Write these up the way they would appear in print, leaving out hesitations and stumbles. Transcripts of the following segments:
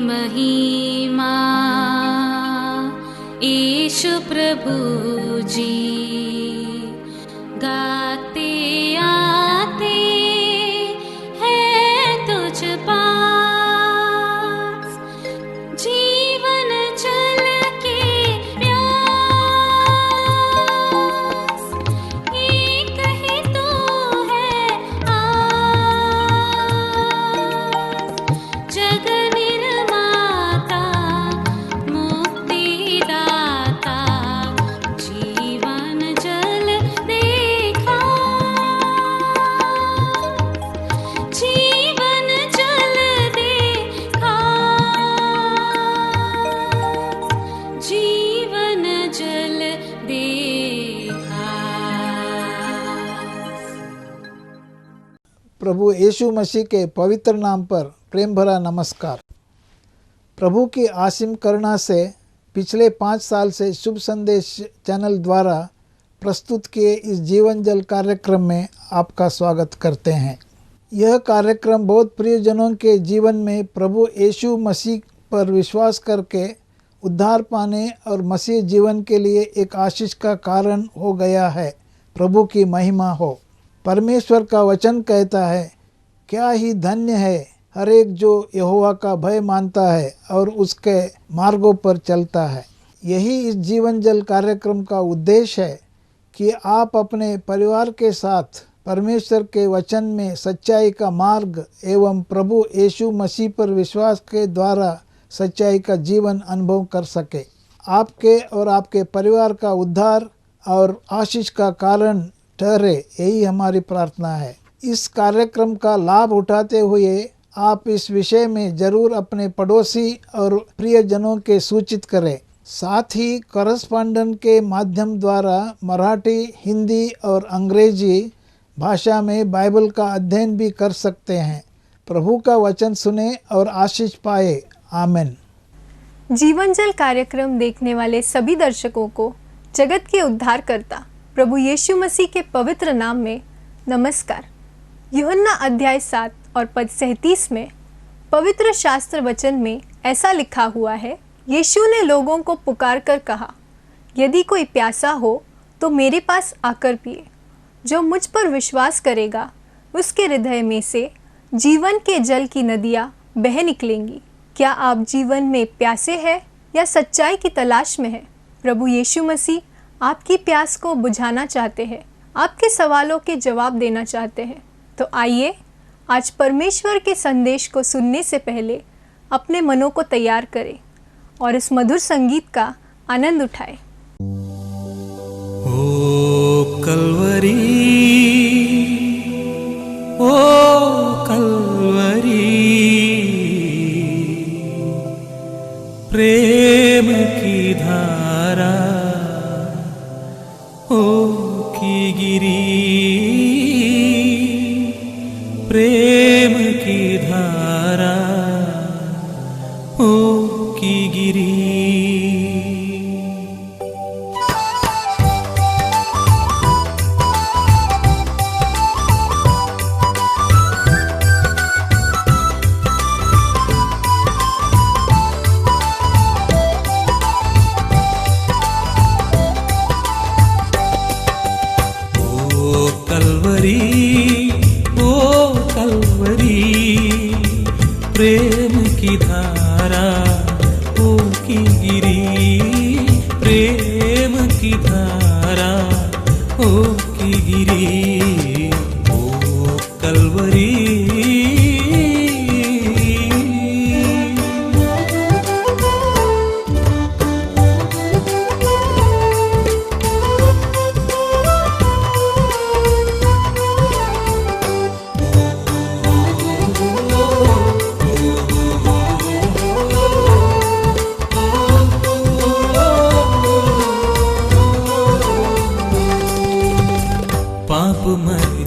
महिमा यीशु प्रभु जी गाते आते हैं तुझ पास, जीवन जल के प्यास एक ही तो है आस, जग निर्माता मुक्तिदाता जीवन जल देखा, जीवन जल देखा, जीवन जल देखा। प्रभु यीशु मसीह के पवित्र नाम पर प्रेम भरा नमस्कार। प्रभु की असीम करुणा से पिछले 5 साल से शुभ संदेश चैनल द्वारा प्रस्तुत किए इस जीवन जल कार्यक्रम में आपका स्वागत करते हैं। यह कार्यक्रम बहुत प्रियजनों के जीवन में प्रभु यीशु मसीह पर विश्वास करके उद्धार पाने और मसीह जीवन के लिए एक आशीष का कारण हो गया है। प्रभु की महिमा हो। परमेश्वर का वचन कहता है, क्या ही धन्य है हर एक जो यहोवा का भय मानता है और उसके मार्गों पर चलता है। यही इस जीवन जल कार्यक्रम का उद्देश्य है कि आप अपने परिवार के साथ परमेश्वर के वचन में सच्चाई का मार्ग एवं प्रभु यीशु मसीह पर विश्वास के द्वारा सच्चाई का जीवन अनुभव कर सके। आपके और आपके परिवार का उद्धार और आशीष का कारण ठहरे, यही हमारी प्रार्थना है। इस कार्यक्रम का लाभ उठाते हुए आप इस विषय में जरूर अपने पड़ोसी और प्रियजनों के सूचित करें। साथ ही करस्पॉन्डेंट के माध्यम द्वारा मराठी, हिंदी और अंग्रेजी भाषा में बाइबल का अध्ययन भी कर सकते हैं। प्रभु का वचन सुने और आशीष पाए। आमीन। जीवन जल कार्यक्रम देखने वाले सभी दर्शकों को जगत के उद्धारकर्ता प्रभु यीशु मसीह के पवित्र नाम में नमस्कार। यूहन्ना अध्याय 7 और पद 37 में पवित्र शास्त्र वचन में ऐसा लिखा हुआ है, यीशु ने लोगों को पुकार कर कहा, यदि कोई प्यासा हो तो मेरे पास आकर पिए। जो मुझ पर विश्वास करेगा उसके हृदय में से जीवन के जल की नदियाँ बह निकलेंगी। क्या आप जीवन में प्यासे हैं या सच्चाई की तलाश में हैं? प्रभु यीशु मसीह आपकी प्यास को बुझाना चाहते हैं, आपके सवालों के जवाब देना चाहते हैं। तो आइए आज परमेश्वर के संदेश को सुनने से पहले अपने मनों को तैयार करें और इस मधुर संगीत का आनंद उठाएं। ओ कलवरी, ओ कलवरी, प्रेम की धारा ओ की गिरी, प्रेम की धारा ओ की गिरी। प्रेम की धारा ओ की गिरी, प्रेम की धारा ओ की गिरी। ओ कलवरी,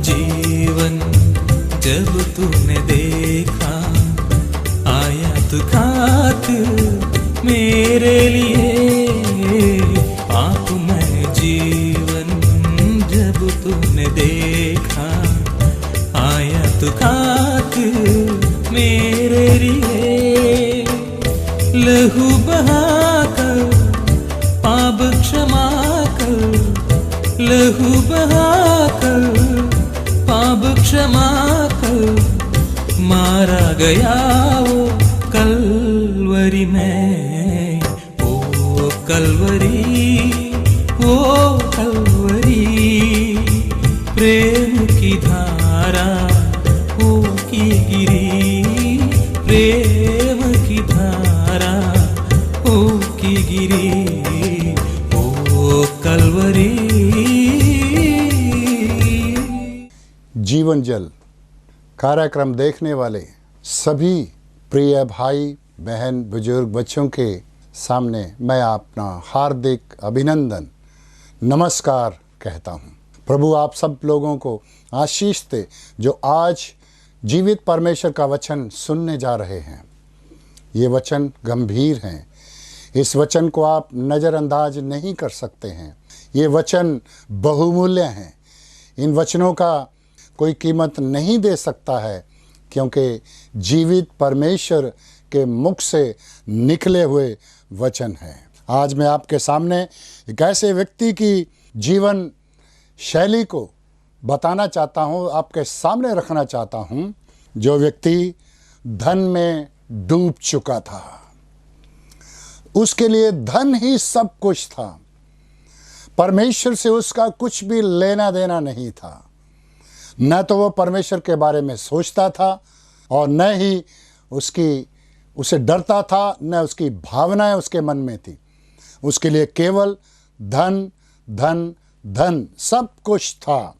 जीवन जब तूने देखा, आया तू खातिर मेरे लिए। पापमय जीवन जब तूने देखा, आया तू खातिर मेरे मेरे लिए लहू बहाकर पाप क्षमा कर, लहू बहाकर पाप क्षमा कर, मारा गया वो कलवरी में, ओ कलवरी, ओ कलवरी, प्रेम की धारा ओ की गिरी, प्रेम की धारा ओ की गिरी, ओ कलवरी। जीवन जल कार्यक्रम देखने वाले सभी प्रिय भाई बहन बुजुर्ग बच्चों के सामने मैं अपना हार्दिक अभिनंदन नमस्कार कहता हूँ। प्रभु आप सब लोगों को आशीष दे जो आज जीवित परमेश्वर का वचन सुनने जा रहे हैं। ये वचन गंभीर हैं, इस वचन को आप नज़रअंदाज नहीं कर सकते हैं। ये वचन बहुमूल्य हैं, इन वचनों का कोई कीमत नहीं दे सकता है, क्योंकि जीवित परमेश्वर के मुख से निकले हुए वचन हैं। आज मैं आपके सामने एक ऐसे व्यक्ति की जीवन शैली को बताना चाहता हूँ, आपके सामने रखना चाहता हूँ, जो व्यक्ति धन में डूब चुका था। उसके लिए धन ही सब कुछ था, परमेश्वर से उसका कुछ भी लेना देना नहीं था। न तो वो परमेश्वर के बारे में सोचता था और न ही उसे डरता था, न उसकी भावनाएं उसके मन में थी। उसके लिए केवल धन धन धन सब कुछ था।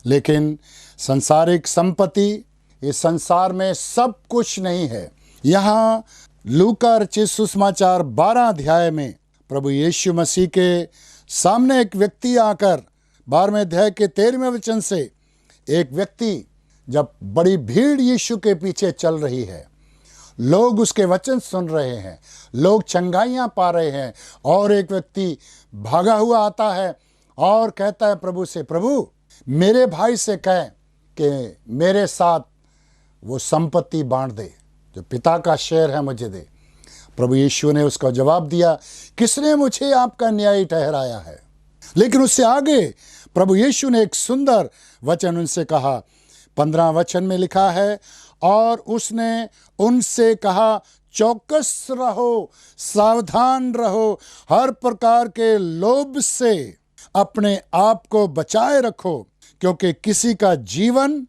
लेकिन सांसारिक संपत्ति इस संसार में सब कुछ नहीं है। यहाँ लूका रचित सुसमाचार 12 अध्याय में प्रभु यीशु मसीह के सामने एक व्यक्ति आकर 12वें अध्याय के 13वें वचन से एक व्यक्ति, जब बड़ी भीड़ यीशु के पीछे चल रही है, लोग उसके वचन सुन रहे हैं, लोग चंगाइयाँ पा रहे हैं, और एक व्यक्ति भागा हुआ आता है और कहता है प्रभु से, प्रभु मेरे भाई से कह कि मेरे साथ वो संपत्ति बांट दे, जो पिता का शेयर है मुझे दे। प्रभु यीशु ने उसका जवाब दिया, किसने मुझे आपका न्यायी ठहराया है? लेकिन उससे आगे प्रभु यीशु ने एक सुंदर वचन उनसे कहा। 15 वचन में लिखा है, और उसने उनसे कहा, चौकस रहो, सावधान रहो, हर प्रकार के लोभ से अपने आप को बचाए रखो, क्योंकि किसी का जीवन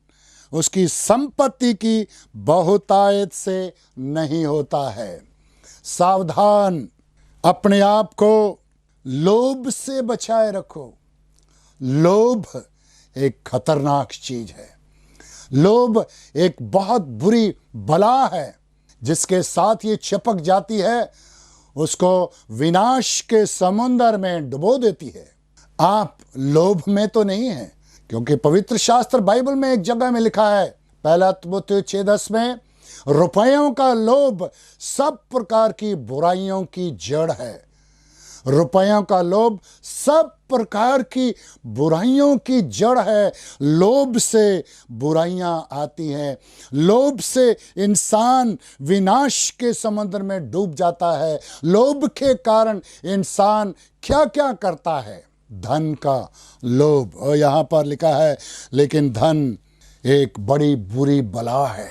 उसकी संपत्ति की बहुतायत से नहीं होता है। सावधान, अपने आप को लोभ से बचाए रखो। लोभ एक खतरनाक चीज है। लोभ एक बहुत बुरी बला है, जिसके साथ ये चिपक जाती है, उसको विनाश के समुद्र में डुबो देती है। आप लोभ में तो नहीं हैं, क्योंकि पवित्र शास्त्र बाइबल में एक जगह में लिखा है, 1 तिमुथियुस 6:10 में, रुपयों का लोभ सब प्रकार की बुराइयों की जड़ है। रुपयों का लोभ सब प्रकार की बुराइयों की जड़ है। लोभ से बुराइयां आती हैं। लोभ से इंसान विनाश के समुद्र में डूब जाता है। लोभ के कारण इंसान क्या क्या करता है? धन का लोभ। और यहाँ पर लिखा है, लेकिन धन एक बड़ी बुरी बला है।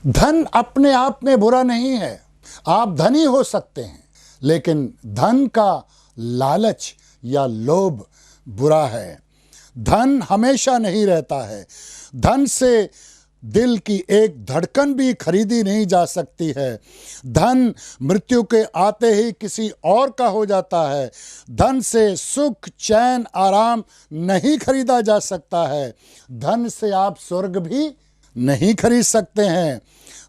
धन अपने आप में बुरा नहीं है, आप धनी हो सकते हैं, लेकिन धन का लालच या लोभ बुरा है। धन हमेशा नहीं रहता है। धन से दिल की एक धड़कन भी खरीदी नहीं जा सकती है। धन मृत्यु के आते ही किसी और का हो जाता है। धन से सुख, चैन, आराम नहीं खरीदा जा सकता है। धन से आप स्वर्ग भी नहीं खरीद सकते हैं।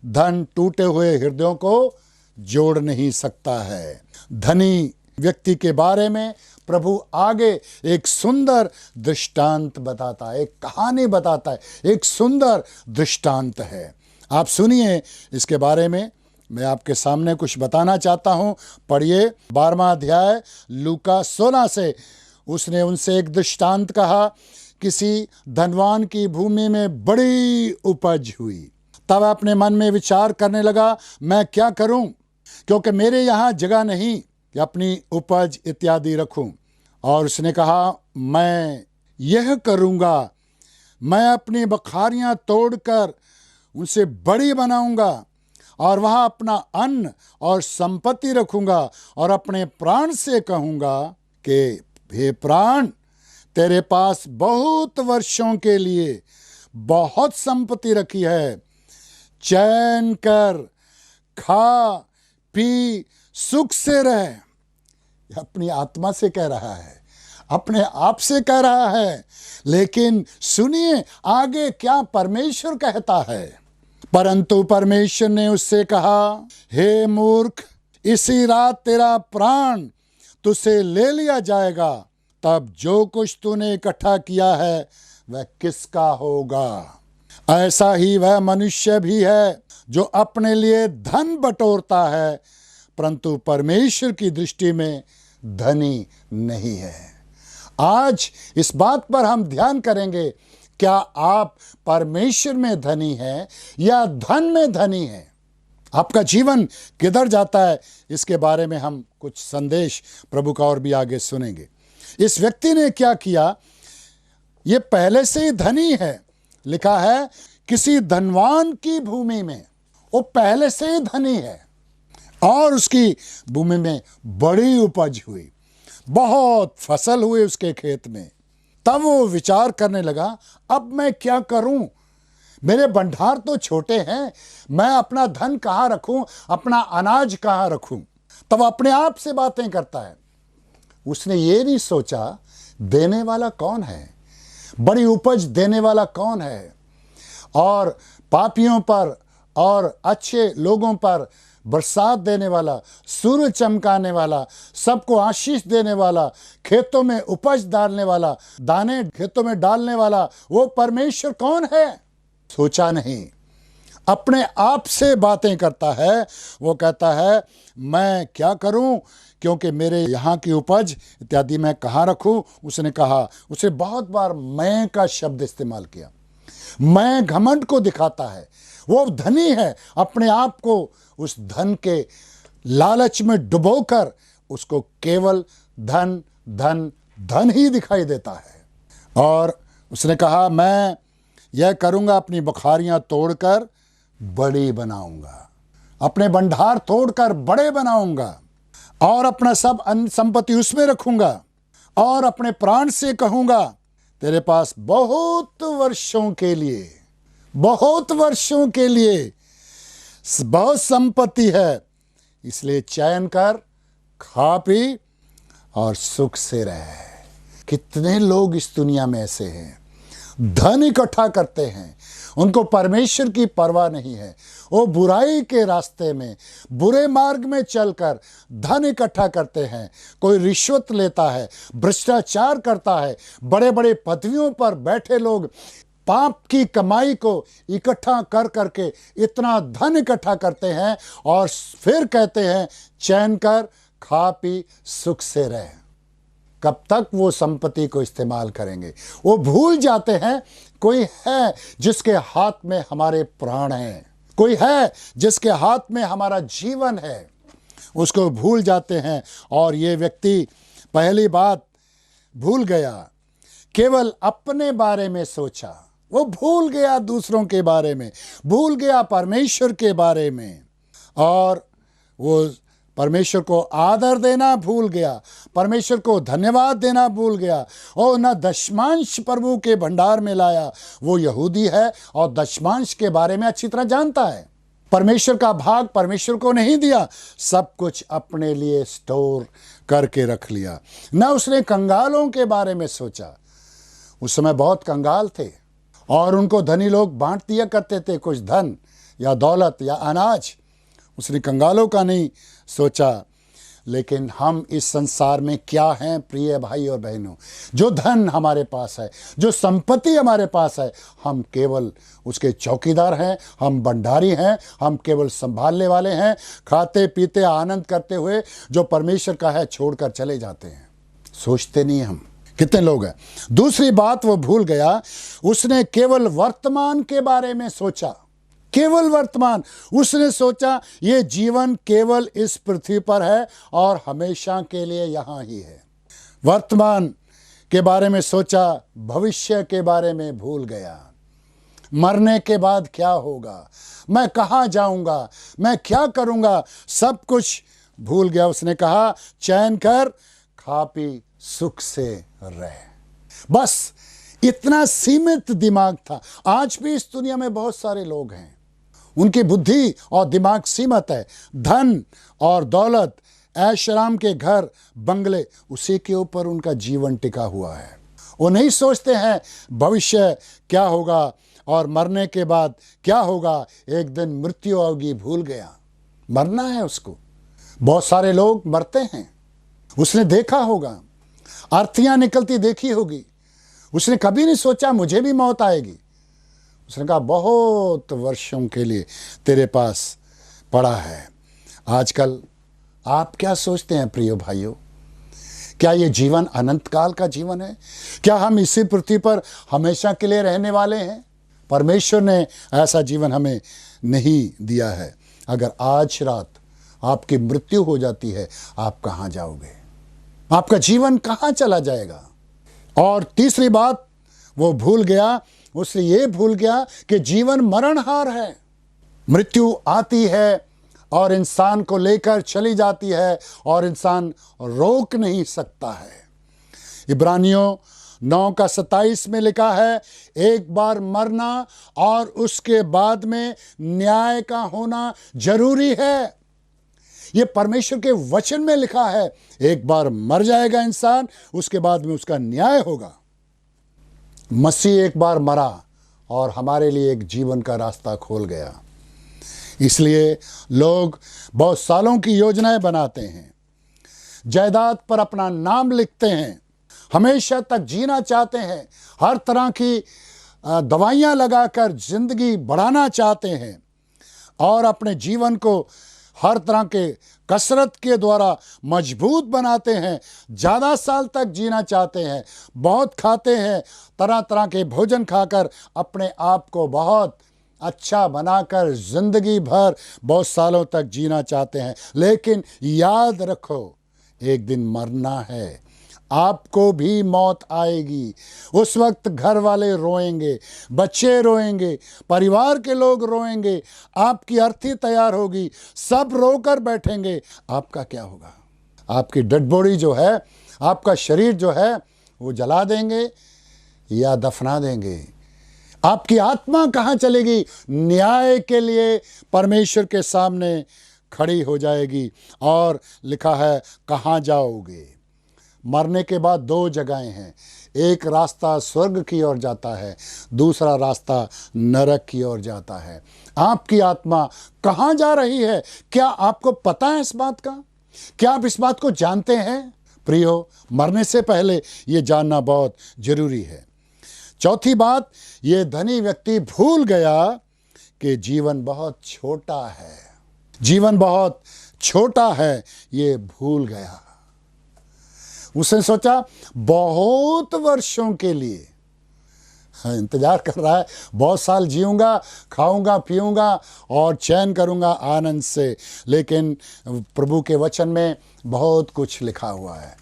धन टूटे हुए हृदयों को जोड़ नहीं सकता है। धनी व्यक्ति के बारे में प्रभु आगे एक सुंदर दृष्टांत बताता है, एक कहानी बताता है, एक सुंदर दृष्टांत है। आप सुनिए, इसके बारे में मैं आपके सामने कुछ बताना चाहता हूँ। पढ़िए 12वां अध्याय लूका 16 से। उसने उनसे एक दृष्टांत कहा, किसी धनवान की भूमि में बड़ी उपज हुई। तब वह अपने मन में विचार करने लगा, मैं क्या करूं, क्योंकि मेरे यहाँ जगह नहीं कि अपनी उपज इत्यादि रखूं। और उसने कहा, मैं यह करूंगा, मैं अपनी बखारियां तोड़कर उनसे बड़ी बनाऊंगा और वहां अपना अन्न और संपत्ति रखूंगा और अपने प्राण से कहूंगा कि हे प्राण, तेरे पास बहुत वर्षों के लिए बहुत संपत्ति रखी है, चैन कर, खा पी, सुख से रह। अपनी आत्मा से कह रहा है, अपने आप से कह रहा है। लेकिन सुनिए आगे क्या परमेश्वर कहता है। परंतु परमेश्वर ने उससे कहा, हे मूर्ख, इसी रात तेरा प्राण तुझसे ले लिया जाएगा, तब जो कुछ तूने इकट्ठा किया है वह किसका होगा। ऐसा ही वह मनुष्य भी है जो अपने लिए धन बटोरता है, परंतु परमेश्वर की दृष्टि में धनी नहीं है। आज इस बात पर हम ध्यान करेंगे, क्या आप परमेश्वर में धनी हैं या धन में धनी हैं? आपका जीवन किधर जाता है, इसके बारे में हम कुछ संदेश प्रभु का और भी आगे सुनेंगे। इस व्यक्ति ने क्या किया, ये पहले से ही धनी है। लिखा है किसी धनवान की भूमि में, वो पहले से ही धनी है और उसकी भूमि में बड़ी उपज हुई, बहुत फसल हुई उसके खेत में। तब वो विचार करने लगा, अब मैं क्या करूं, मेरे भंडार तो छोटे हैं, मैं अपना धन कहाँ रखूं, अपना अनाज कहाँ रखूं। तब अपने आप से बातें करता है। उसने ये नहीं सोचा देने वाला कौन है, बड़ी उपज देने वाला कौन है, और पापियों पर और अच्छे लोगों पर बरसात देने वाला, सूरज चमकाने वाला, सबको आशीष देने वाला, खेतों में उपज डालने वाला, दाने खेतों में डालने वाला, वो परमेश्वर कौन है? सोचा नहीं, अपने आप से बातें करता है। वो कहता है, मैं क्या करूं, क्योंकि मेरे यहाँ की उपज इत्यादि मैं कहाँ रखूं। उसने कहा, उसे बहुत बार मैं का शब्द इस्तेमाल किया। मैं घमंड को दिखाता है, वो धनी है, अपने आप को उस धन के लालच में डुबोकर उसको केवल धन धन धन ही दिखाई देता है। और उसने कहा, मैं यह करूंगा, अपनी बखारियां तोड़कर बड़ी बनाऊंगा, अपने भंडार तोड़कर बड़े बनाऊंगा और अपना सब अन्न संपत्ति उसमें रखूंगा और अपने प्राण से कहूंगा, तेरे पास बहुत वर्षों के लिए बहुत संपत्ति है, इसलिए चयन कर, खा पी और सुख से रह। कितने लोग इस दुनिया में ऐसे हैं, धन इकट्ठा करते हैं, उनको परमेश्वर की परवाह नहीं है। वो बुराई के रास्ते में, बुरे मार्ग में चलकर धन इकट्ठा करते हैं। कोई रिश्वत लेता है, भ्रष्टाचार करता है, बड़े बड़े पदवियों पर बैठे लोग पाप की कमाई को इकट्ठा कर करके इतना धन इकट्ठा करते हैं और फिर कहते हैं चैन कर, खा पी, सुख से रह। कब तक वो संपत्ति को इस्तेमाल करेंगे? वो भूल जाते हैं कोई है जिसके हाथ में हमारे प्राण हैं, कोई है जिसके हाथ में हमारा जीवन है, उसको भूल जाते हैं। और ये व्यक्ति पहली बात भूल गया, केवल अपने बारे में सोचा। वो भूल गया दूसरों के बारे में, भूल गया परमेश्वर के बारे में, और वो परमेश्वर को आदर देना भूल गया, परमेश्वर को धन्यवाद देना भूल गया और न दशमांश प्रभु के भंडार में लाया। वो यहूदी है और दशमांश के बारे में अच्छी तरह जानता है। परमेश्वर का भाग परमेश्वर को नहीं दिया, सब कुछ अपने लिए स्टोर करके रख लिया। न उसने कंगालों के बारे में सोचा। उस समय बहुत कंगाल थे और उनको धनी लोग बांट दिया करते थे कुछ धन या दौलत या अनाज। उसने कंगालों का नहीं सोचा। लेकिन हम इस संसार में क्या हैं प्रिय भाई और बहनों? जो धन हमारे पास है, जो संपत्ति हमारे पास है, हम केवल उसके चौकीदार हैं, हम भंडारी हैं, हम केवल संभालने वाले हैं, खाते पीते आनंद करते हुए जो परमेश्वर का है छोड़कर चले जाते हैं। सोचते नहीं हम। कितने लोग हैं? दूसरी बात वो भूल गया, उसने केवल वर्तमान के बारे में सोचा। केवल वर्तमान। उसने सोचा ये जीवन केवल इस पृथ्वी पर है और हमेशा के लिए यहाँ ही है। वर्तमान के बारे में सोचा, भविष्य के बारे में भूल गया। मरने के बाद क्या होगा, मैं कहाँ जाऊंगा, मैं क्या करूंगा, सब कुछ भूल गया। उसने कहा चैन कर, खा पी सुख से रह। बस इतना सीमित दिमाग था। आज भी इस दुनिया में बहुत सारे लोग हैं, उनकी बुद्धि और दिमाग सीमित है। धन और दौलत, ऐश आराम के घर बंगले, उसी के ऊपर उनका जीवन टिका हुआ है। वो नहीं सोचते हैं भविष्य क्या होगा और मरने के बाद क्या होगा। एक दिन मृत्यु होगी, भूल गया, मरना है उसको। बहुत सारे लोग मरते हैं, उसने देखा होगा, अर्थियां निकलती देखी होगी। उसने कभी नहीं सोचा मुझे भी मौत आएगी। उसने कहा बहुत वर्षों के लिए तेरे पास पड़ा है। आजकल आप क्या सोचते हैं प्रिय भाइयों? क्या ये जीवन अनंत काल का जीवन है? क्या हम इसी पृथ्वी पर हमेशा के लिए रहने वाले हैं? परमेश्वर ने ऐसा जीवन हमें नहीं दिया है। अगर आज रात आपकी मृत्यु हो जाती है, आप कहाँ जाओगे? आपका जीवन कहाँ चला जाएगा? और तीसरी बात वो भूल गया, उसने ये भूल गया कि जीवन मरणहार है। मृत्यु आती है और इंसान को लेकर चली जाती है और इंसान रोक नहीं सकता है। इब्रानियों 9:27 में लिखा है, एक बार मरना और उसके बाद में न्याय का होना जरूरी है। ये परमेश्वर के वचन में लिखा है। एक बार मर जाएगा इंसान, उसके बाद में उसका न्याय होगा। मसीह एक बार मरा और हमारे लिए एक जीवन का रास्ता खोल गया। इसलिए लोग बहुत सालों की योजनाएं बनाते हैं, जायदाद पर अपना नाम लिखते हैं, हमेशा तक जीना चाहते हैं, हर तरह की दवाइयां लगाकर जिंदगी बढ़ाना चाहते हैं और अपने जीवन को हर तरह के कसरत के द्वारा मजबूत बनाते हैं। ज़्यादा साल तक जीना चाहते हैं, बहुत खाते हैं, तरह तरह के भोजन खाकर अपने आप को बहुत अच्छा बनाकर जिंदगी भर बहुत सालों तक जीना चाहते हैं। लेकिन याद रखो, एक दिन मरना है, आपको भी मौत आएगी। उस वक्त घर वाले रोएंगे, बच्चे रोएंगे, परिवार के लोग रोएंगे, आपकी अर्थी तैयार होगी, सब रोकर बैठेंगे। आपका क्या होगा? आपकी डेड बॉडी जो है, आपका शरीर जो है, वो जला देंगे या दफना देंगे। आपकी आत्मा कहाँ चलेगी? न्याय के लिए परमेश्वर के सामने खड़ी हो जाएगी। और लिखा है कहाँ जाओगे? मरने के बाद दो जगहें हैं। एक रास्ता स्वर्ग की ओर जाता है, दूसरा रास्ता नरक की ओर जाता है। आपकी आत्मा कहाँ जा रही है? क्या आपको पता है इस बात का? क्या आप इस बात को जानते हैं? प्रियो, मरने से पहले ये जानना बहुत जरूरी है। चौथी बात, ये धनी व्यक्ति भूल गया कि जीवन बहुत छोटा है। जीवन बहुत छोटा है, ये भूल गया। उसने सोचा बहुत वर्षों के लिए इंतजार कर रहा है, बहुत साल जीऊंगा, खाऊंगा, पीऊंगा और चैन करूंगा आनंद से। लेकिन प्रभु के वचन में बहुत कुछ लिखा हुआ है।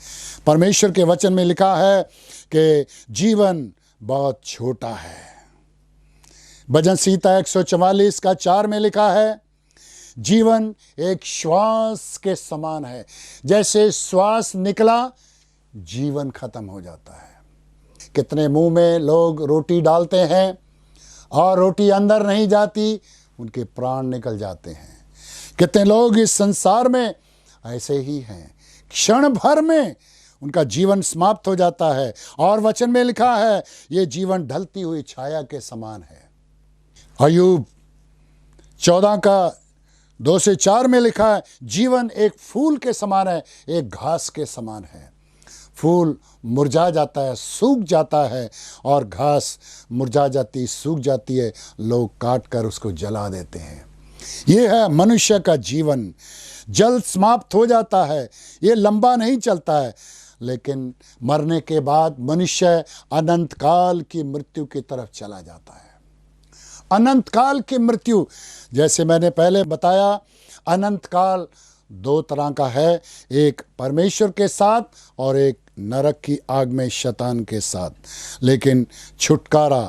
परमेश्वर के वचन में लिखा है कि जीवन बहुत छोटा है। भजन संहिता 144:4 में लिखा है, जीवन एक श्वास के समान है। जैसे श्वास निकला, जीवन खत्म हो जाता है। कितने मुंह में लोग रोटी डालते हैं और रोटी अंदर नहीं जाती, उनके प्राण निकल जाते हैं। कितने लोग इस संसार में ऐसे ही हैं, क्षण भर में उनका जीवन समाप्त हो जाता है। और वचन में लिखा है, ये जीवन ढलती हुई छाया के समान है। अय्यूब 14:2-4 में लिखा है, जीवन एक फूल के समान है, एक घास के समान है। फूल मुरझा जाता है, सूख जाता है, और घास मुरझा जाती, सूख जाती है, लोग काट कर उसको जला देते हैं। ये है मनुष्य का जीवन, जल्द समाप्त हो जाता है, ये लंबा नहीं चलता है। लेकिन मरने के बाद मनुष्य अनंत काल की मृत्यु की तरफ चला जाता है। अनंत काल की मृत्यु। जैसे मैंने पहले बताया, अनंत काल दो तरह का है, एक परमेश्वर के साथ और एक नरक की आग में शैतान के साथ। लेकिन छुटकारा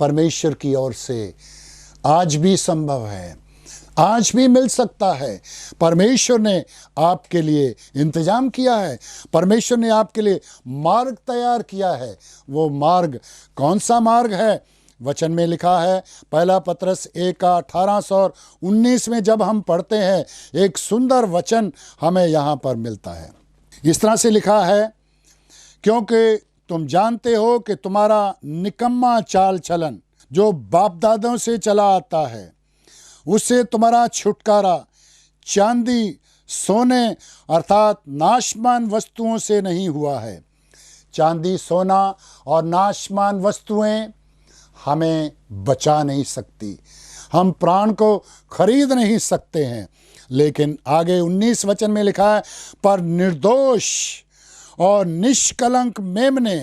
परमेश्वर की ओर से आज भी संभव है, आज भी मिल सकता है। परमेश्वर ने आपके लिए इंतजाम किया है, परमेश्वर ने आपके लिए मार्ग तैयार किया है। वो मार्ग कौन सा मार्ग है? वचन में लिखा है, पहला पत्रस 1:18 और 19 में जब हम पढ़ते हैं, एक सुंदर वचन हमें यहाँ पर मिलता है। इस तरह से लिखा है, क्योंकि तुम जानते हो कि तुम्हारा निकम्मा चाल चलन जो बाप दादों से चला आता है, उससे तुम्हारा छुटकारा चांदी सोने अर्थात नाशमान वस्तुओं से नहीं हुआ है। चांदी सोना और नाशमान वस्तुएं हमें बचा नहीं सकती, हम प्राण को खरीद नहीं सकते हैं। लेकिन आगे 19 वचन में लिखा है, पर निर्दोष और निष्कलंक मेमने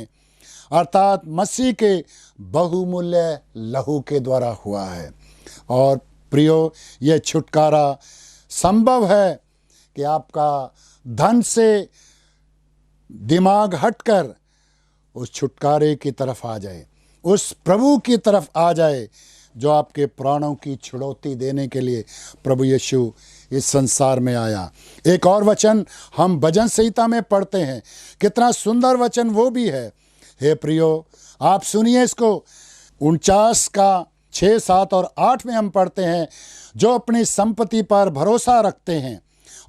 अर्थात मसीह के बहुमूल्य लहू के द्वारा हुआ है। और प्रियो, यह छुटकारा संभव है कि आपका धन से दिमाग हटकर उस छुटकारे की तरफ आ जाए, उस प्रभु की तरफ आ जाए जो आपके प्राणों की छुड़ौती देने के लिए प्रभु यीशु इस संसार में आया। एक और वचन हम भजन संहिता में पढ़ते हैं, कितना सुंदर वचन वो भी है। हे प्रियो, आप सुनिए इसको। 49 का 6, 7 और 8 में हम पढ़ते हैं, जो अपनी संपत्ति पर भरोसा रखते हैं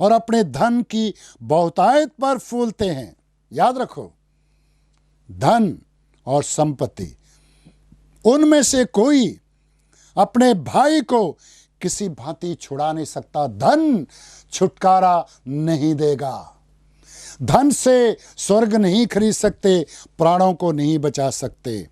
और अपने धन की बहुतायत पर फूलते हैं। याद रखो, धन और संपत्ति, उनमें से कोई अपने भाई को किसी भांति छुड़ा नहीं सकता। धन छुटकारा नहीं देगा, धन से स्वर्ग नहीं खरीद सकते, प्राणों को नहीं बचा सकते।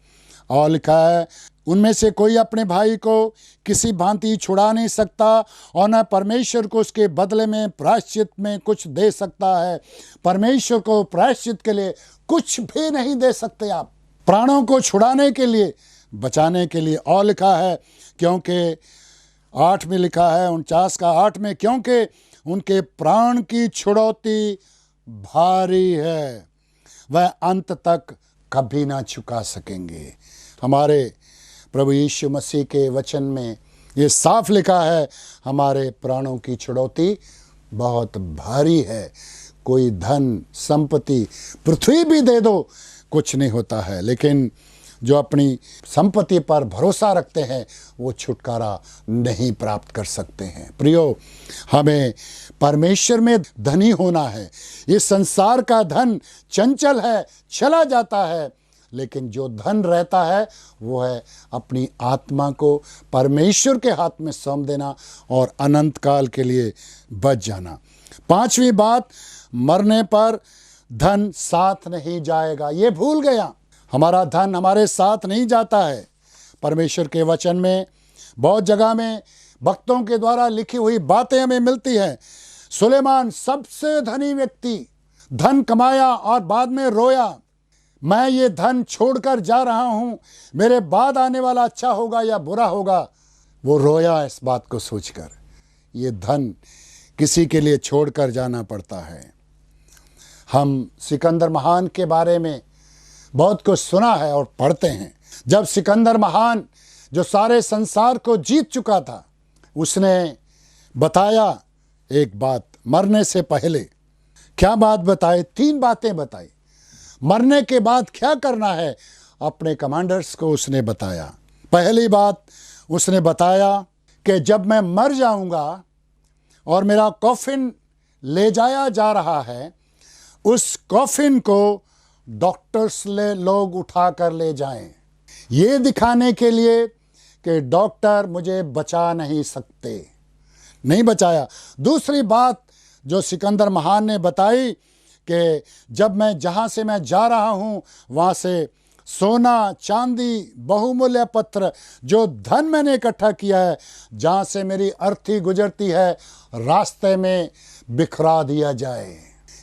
और लिखा है, उनमें से कोई अपने भाई को किसी भांति छुड़ा नहीं सकता और न परमेश्वर को उसके बदले में प्रायश्चित में कुछ दे सकता है। परमेश्वर को प्रायश्चित के लिए कुछ भी नहीं दे सकते आप, प्राणों को छुड़ाने के लिए, बचाने के लिए। और लिखा है, क्योंकि 8 में लिखा है, 49 का 8 में, क्योंकि उनके प्राण की छुड़ौती भारी है, वह अंत तक कभी ना चुका सकेंगे। हमारे प्रभु यीशु मसीह के वचन में ये साफ लिखा है, हमारे प्राणों की छुड़ौती बहुत भारी है। कोई धन संपत्ति पृथ्वी भी दे दो, कुछ नहीं होता है। लेकिन जो अपनी संपत्ति पर भरोसा रखते हैं, वो छुटकारा नहीं प्राप्त कर सकते हैं। प्रियो, हमें परमेश्वर में धनी होना है। इस संसार का धन चंचल है, चला जाता है, लेकिन जो धन रहता है वो है अपनी आत्मा को परमेश्वर के हाथ में सौंप देना और अनंत काल के लिए बच जाना। 5वीं बात, मरने पर धन साथ नहीं जाएगा। ये भूल गया, हमारा धन हमारे साथ नहीं जाता है। परमेश्वर के वचन में बहुत जगह में भक्तों के द्वारा लिखी हुई बातें हमें मिलती हैं। सुलेमान सबसे धनी व्यक्ति, धन कमाया और बाद में रोया, मैं ये धन छोड़कर जा रहा हूँ, मेरे बाद आने वाला अच्छा होगा या बुरा होगा। वो रोया इस बात को सोचकर। ये धन किसी के लिए छोड़कर जाना पड़ता है। हम सिकंदर महान के बारे में बहुत कुछ सुना है और पढ़ते हैं। जब सिकंदर महान, जो सारे संसार को जीत चुका था, उसने बताया एक बात मरने से पहले। क्या बात बताए? 3 बातें बताई। मरने के बाद क्या करना है, अपने कमांडर्स को उसने बताया। पहली बात उसने बताया कि जब मैं मर जाऊंगा और मेरा कॉफिन ले जाया जा रहा है, उस कॉफिन को डॉक्टर्स लोग उठा कर ले जाएं, ये दिखाने के लिए कि डॉक्टर मुझे बचा नहीं सकते। नहीं बचाया। दूसरी बात जो सिकंदर महान ने बताई कि जब मैं जहाँ से मैं जा रहा हूँ, वहाँ से सोना चांदी बहुमूल्य पत्थर, जो धन मैंने इकट्ठा किया है, जहाँ से मेरी अर्थी गुजरती है, रास्ते में बिखरा दिया जाए।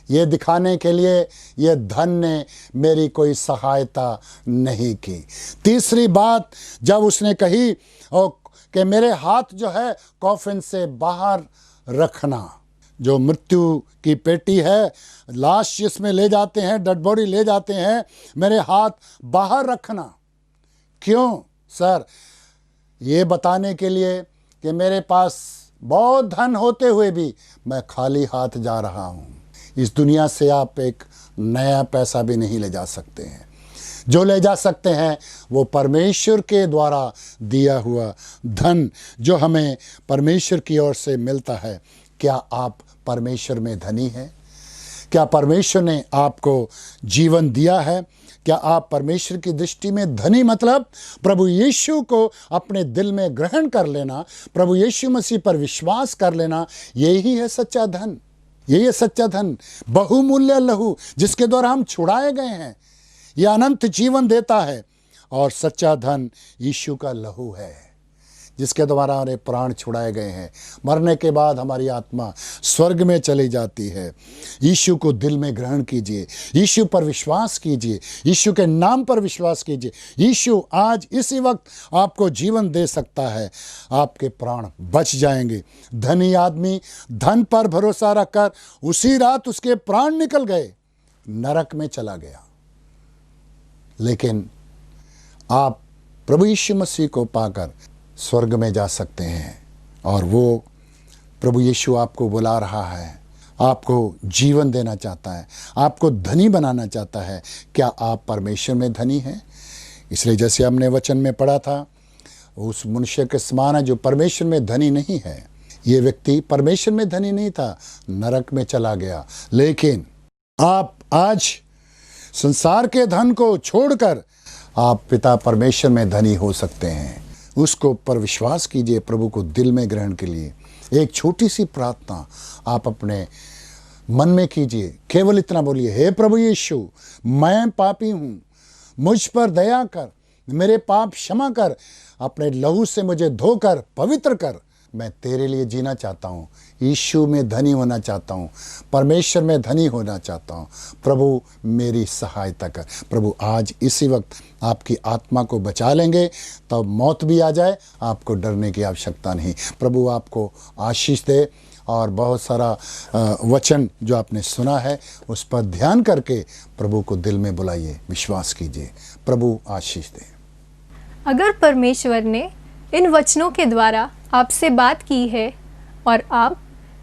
ये दिखाने के लिए ये धन ने मेरी कोई सहायता नहीं की। तीसरी बात जब उसने कही और कि मेरे हाथ जो है कॉफिन से बाहर रखना। जो मृत्यु की पेटी है, लाश जिसमें ले जाते हैं, डेड बॉडी ले जाते हैं, मेरे हाथ बाहर रखना। क्यों सर? ये बताने के लिए कि मेरे पास बहुत धन होते हुए भी मैं खाली हाथ जा रहा हूँ। इस दुनिया से आप एक नया पैसा भी नहीं ले जा सकते हैं। जो ले जा सकते हैं वो परमेश्वर के द्वारा दिया हुआ धन जो हमें परमेश्वर की ओर से मिलता है। क्या आप परमेश्वर में धनी हैं? क्या परमेश्वर ने आपको जीवन दिया है? क्या आप परमेश्वर की दृष्टि में धनी मतलब प्रभु यीशु को अपने दिल में ग्रहण कर लेना, प्रभु यीशु मसीह पर विश्वास कर लेना, यही है सच्चा धन। यही है सच्चा धन। बहुमूल्य लहू जिसके द्वारा हम छुड़ाए गए हैं, यह अनंत जीवन देता है। और सच्चा धन यीशु का लहू है जिसके द्वारा हमारे प्राण छुड़ाए गए हैं। मरने के बाद हमारी आत्मा स्वर्ग में चली जाती है। यीशु को दिल में ग्रहण कीजिए, यीशु पर विश्वास कीजिए, यीशु के नाम पर विश्वास कीजिए। यीशु आज इसी वक्त आपको जीवन दे सकता है। आपके प्राण बच जाएंगे। धनी आदमी धन पर भरोसा रखकर उसी रात उसके प्राण निकल गए, नरक में चला गया। लेकिन आप प्रभु यीशु मसीह को पाकर स्वर्ग में जा सकते हैं। और वो प्रभु यीशु आपको बुला रहा है, आपको जीवन देना चाहता है, आपको धनी बनाना चाहता है। क्या आप परमेश्वर में धनी हैं? इसलिए जैसे हमने वचन में पढ़ा था, उस मनुष्य के समान है जो परमेश्वर में धनी नहीं है। ये व्यक्ति परमेश्वर में धनी नहीं था, नरक में चला गया। लेकिन आप आज संसार के धन को छोड़कर आप पिता परमेश्वर में धनी हो सकते हैं। उसको पर विश्वास कीजिए, प्रभु को दिल में ग्रहण के लिए एक छोटी सी प्रार्थना आप अपने मन में कीजिए। केवल इतना बोलिए, हे प्रभु यीशु, मैं पापी हूँ, मुझ पर दया कर, मेरे पाप क्षमा कर, अपने लहू से मुझे धोकर पवित्र कर। मैं तेरे लिए जीना चाहता हूँ, यीशु में धनी होना चाहता हूँ, परमेश्वर में धनी होना चाहता हूँ। प्रभु मेरी सहायता कर। प्रभु आज इसी वक्त आपकी आत्मा को बचा लेंगे, तब मौत भी आ जाए आपको डरने की आवश्यकता नहीं। प्रभु आपको आशीष दे। और बहुत सारा वचन जो आपने सुना है उस पर ध्यान करके प्रभु को दिल में बुलाइए, विश्वास कीजिए। प्रभु आशीष दे। अगर परमेश्वर ने इन वचनों के द्वारा आपसे बात की है और आप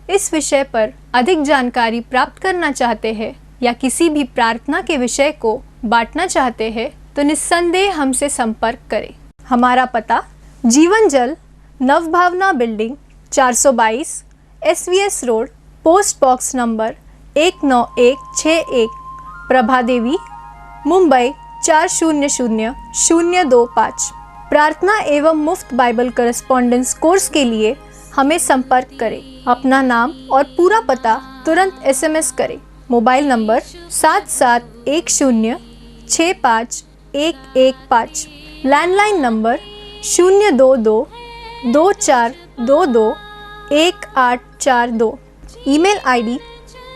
इस विषय पर अधिक जानकारी प्राप्त करना चाहते हैं या किसी भी प्रार्थना के विषय को बांटना चाहते हैं, तो निस्संदेह हमसे संपर्क करें। हमारा पता Jeevan Jal Navbhavna building 422 SVS road, post box number 19161, Prabha Devi, Mumbai 400025। प्रार्थना एवं मुफ्त बाइबल करस्पॉन्डेंस कोर्स के लिए हमें संपर्क करें। अपना नाम और पूरा पता तुरंत SMS करें। Mobile number 7710651115, landline number 02224221842, email ID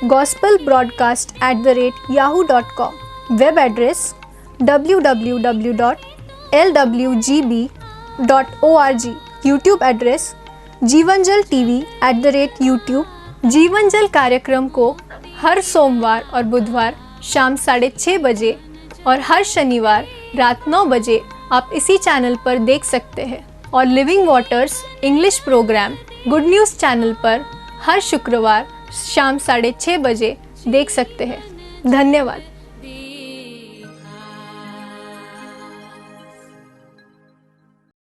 gospelbroadcast@yahoo.com, web address www.lwgb.org, YouTube address Jeevanjal TV@YouTube। Jeevanjal कार्यक्रम को हर सोमवार और बुधवार शाम 6:30 बजे और हर शनिवार रात 9 बजे आप इसी चैनल पर देख सकते हैं। और Living Waters English programme Good News channel पर हर शुक्रवार शाम 6:30 बजे देख सकते हैं। धन्यवाद।